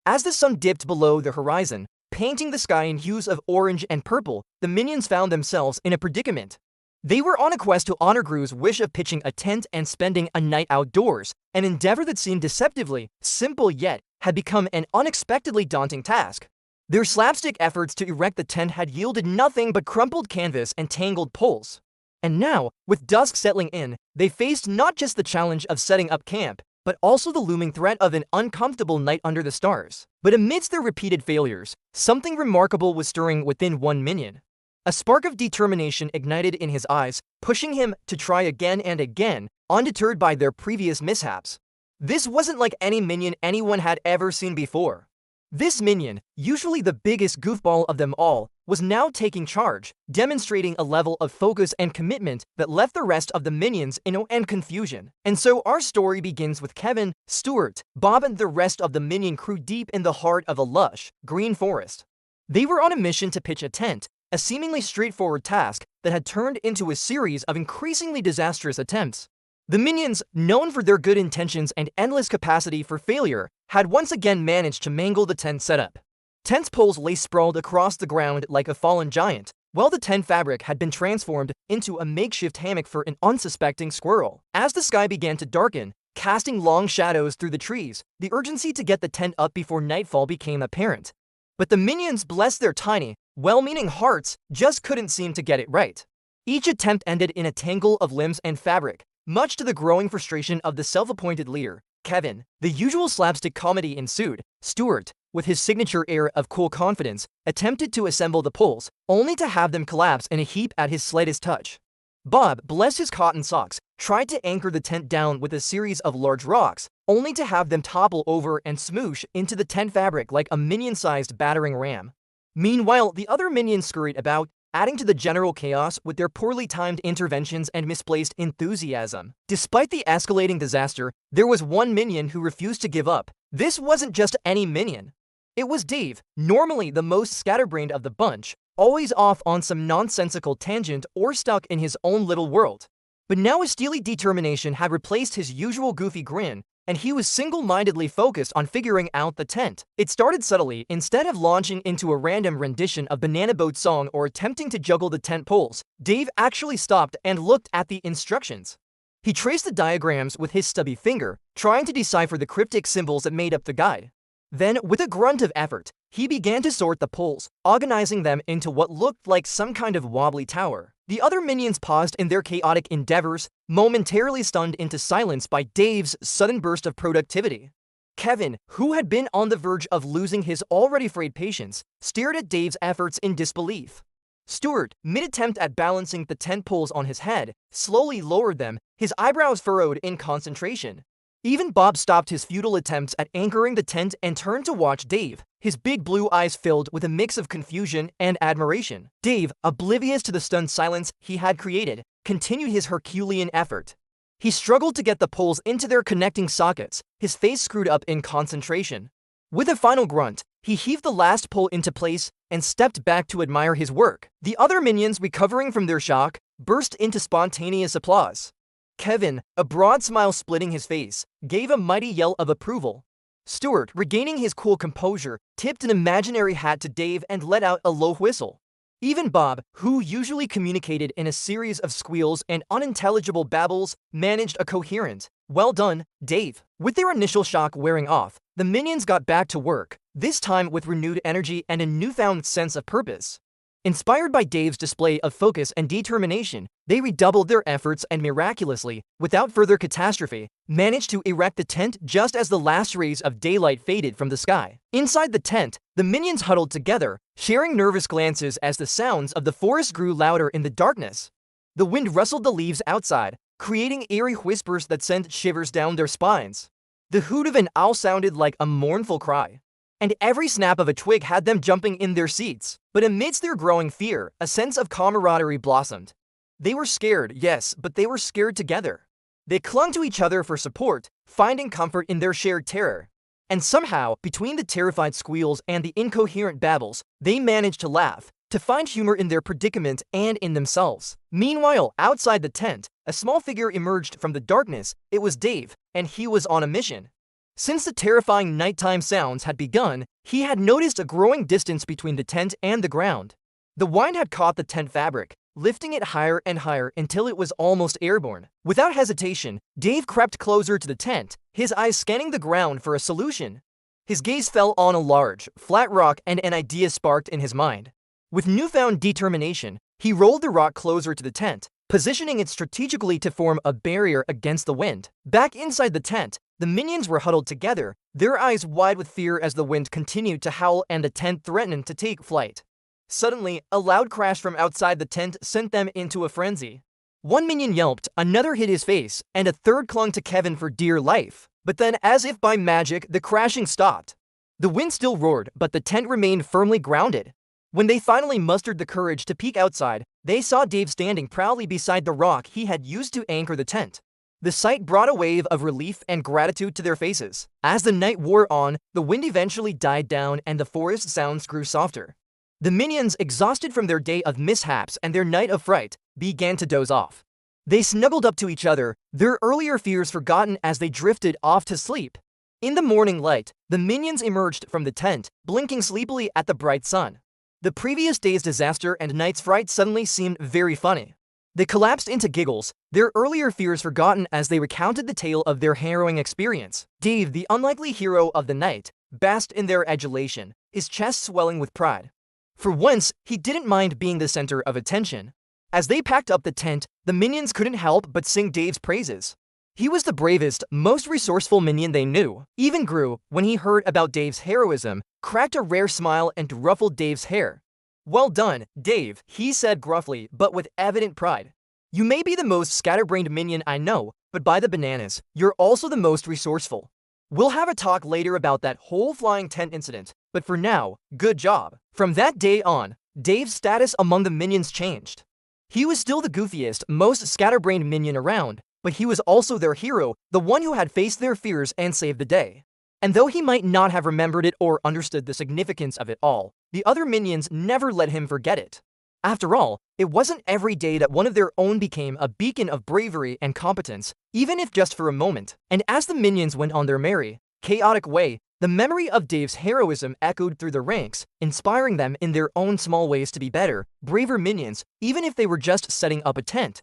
As the sun dipped below the horizon, painting the sky in hues of orange and purple, the minions found themselves in a predicament. They were on a quest to honor Gru's wish of pitching a tent and spending a night outdoors, an endeavor that seemed deceptively simple yet had become an unexpectedly daunting task. Their slapstick efforts to erect the tent had yielded nothing but crumpled canvas and tangled poles. And now, with dusk settling in, they faced not just the challenge of setting up camp, but also the looming threat of an uncomfortable night under the stars. But amidst their repeated failures, something remarkable was stirring within one minion. A spark of determination ignited in his eyes, pushing him to try again and again, undeterred by their previous mishaps. This wasn't like any minion anyone had ever seen before. This minion, usually the biggest goofball of them all, was now taking charge, demonstrating a level of focus and commitment that left the rest of the minions in awe and confusion. And so our story begins with Kevin, Stuart, Bob and the rest of the minion crew deep in the heart of a lush, green forest. They were on a mission to pitch a tent, a seemingly straightforward task that had turned into a series of increasingly disastrous attempts. The minions, known for their good intentions and endless capacity for failure, had once again managed to mangle the tent setup. Tent's poles lay sprawled across the ground like a fallen giant, while the tent fabric had been transformed into a makeshift hammock for an unsuspecting squirrel. As the sky began to darken, casting long shadows through the trees, the urgency to get the tent up before nightfall became apparent. But the minions, bless their tiny, well-meaning hearts, just couldn't seem to get it right. Each attempt ended in a tangle of limbs and fabric, much to the growing frustration of the self-appointed leader, Kevin. The usual slapstick comedy ensued. Stuart, with his signature air of cool confidence, attempted to assemble the poles, only to have them collapse in a heap at his slightest touch. Bob, bless his cotton socks, tried to anchor the tent down with a series of large rocks, only to have them topple over and smoosh into the tent fabric like a minion-sized battering ram. Meanwhile, the other minions scurried about, adding to the general chaos with their poorly timed interventions and misplaced enthusiasm. Despite the escalating disaster, there was one minion who refused to give up. This wasn't just any minion. It was Dave, normally the most scatterbrained of the bunch, always off on some nonsensical tangent or stuck in his own little world. But now a steely determination had replaced his usual goofy grin, and he was single-mindedly focused on figuring out the tent. It started subtly. Instead of launching into a random rendition of Banana Boat song or attempting to juggle the tent poles, Dave actually stopped and looked at the instructions. He traced the diagrams with his stubby finger, trying to decipher the cryptic symbols that made up the guide. Then, with a grunt of effort, he began to sort the poles, organizing them into what looked like some kind of wobbly tower. The other minions paused in their chaotic endeavors, momentarily stunned into silence by Dave's sudden burst of productivity. Kevin, who had been on the verge of losing his already frayed patience, stared at Dave's efforts in disbelief. Stuart, mid-attempt at balancing the tent poles on his head, slowly lowered them, his eyebrows furrowed in concentration. Even Bob stopped his futile attempts at anchoring the tent and turned to watch Dave, his big blue eyes filled with a mix of confusion and admiration. Dave, oblivious to the stunned silence he had created, continued his Herculean effort. He struggled to get the poles into their connecting sockets, his face screwed up in concentration. With a final grunt, he heaved the last pole into place and stepped back to admire his work. The other minions, recovering from their shock, burst into spontaneous applause. Kevin, a broad smile splitting his face, gave a mighty yell of approval. Stuart, regaining his cool composure, tipped an imaginary hat to Dave and let out a low whistle. Even Bob, who usually communicated in a series of squeals and unintelligible babbles, managed a coherent, "Well done, Dave." With their initial shock wearing off, the minions got back to work, this time with renewed energy and a newfound sense of purpose. Inspired by Dave's display of focus and determination, they redoubled their efforts and miraculously, without further catastrophe, managed to erect the tent just as the last rays of daylight faded from the sky. Inside the tent, the minions huddled together, sharing nervous glances as the sounds of the forest grew louder in the darkness. The wind rustled the leaves outside, creating eerie whispers that sent shivers down their spines. The hoot of an owl sounded like a mournful cry, and every snap of a twig had them jumping in their seats. But amidst their growing fear, a sense of camaraderie blossomed. They were scared, yes, but they were scared together. They clung to each other for support, finding comfort in their shared terror. And somehow, between the terrified squeals and the incoherent babbles, they managed to laugh, to find humor in their predicament and in themselves. Meanwhile, outside the tent, a small figure emerged from the darkness. It was Dave, and he was on a mission. Since the terrifying nighttime sounds had begun, he had noticed a growing distance between the tent and the ground. The wind had caught the tent fabric, lifting it higher and higher until it was almost airborne. Without hesitation, Dave crept closer to the tent, his eyes scanning the ground for a solution. His gaze fell on a large, flat rock and an idea sparked in his mind. With newfound determination, he rolled the rock closer to the tent, positioning it strategically to form a barrier against the wind. Back inside the tent, the minions were huddled together, their eyes wide with fear as the wind continued to howl and the tent threatened to take flight. Suddenly, a loud crash from outside the tent sent them into a frenzy. One minion yelped, another hid his face, and a third clung to Kevin for dear life. But then, as if by magic, the crashing stopped. The wind still roared, but the tent remained firmly grounded. When they finally mustered the courage to peek outside, they saw Dave standing proudly beside the rock he had used to anchor the tent. The sight brought a wave of relief and gratitude to their faces. As the night wore on, the wind eventually died down and the forest sounds grew softer. The minions, exhausted from their day of mishaps and their night of fright, began to doze off. They snuggled up to each other, their earlier fears forgotten as they drifted off to sleep. In the morning light, the minions emerged from the tent, blinking sleepily at the bright sun. The previous day's disaster and night's fright suddenly seemed very funny. They collapsed into giggles, their earlier fears forgotten as they recounted the tale of their harrowing experience. Dave, the unlikely hero of the night, basked in their adulation, his chest swelling with pride. For once, he didn't mind being the center of attention. As they packed up the tent, the minions couldn't help but sing Dave's praises. He was the bravest, most resourceful minion they knew. Even Gru, when he heard about Dave's heroism, cracked a rare smile and ruffled Dave's hair. "Well done, Dave," he said gruffly, but with evident pride. "You may be the most scatterbrained minion I know, but by the bananas, you're also the most resourceful. We'll have a talk later about that whole flying tent incident, but for now, good job." From that day on, Dave's status among the minions changed. He was still the goofiest, most scatterbrained minion around, but he was also their hero, the one who had faced their fears and saved the day. And though he might not have remembered it or understood the significance of it all, the other minions never let him forget it. After all, it wasn't every day that one of their own became a beacon of bravery and competence, even if just for a moment. And as the minions went on their merry, chaotic way, the memory of Dave's heroism echoed through the ranks, inspiring them in their own small ways to be better, braver minions, even if they were just setting up a tent.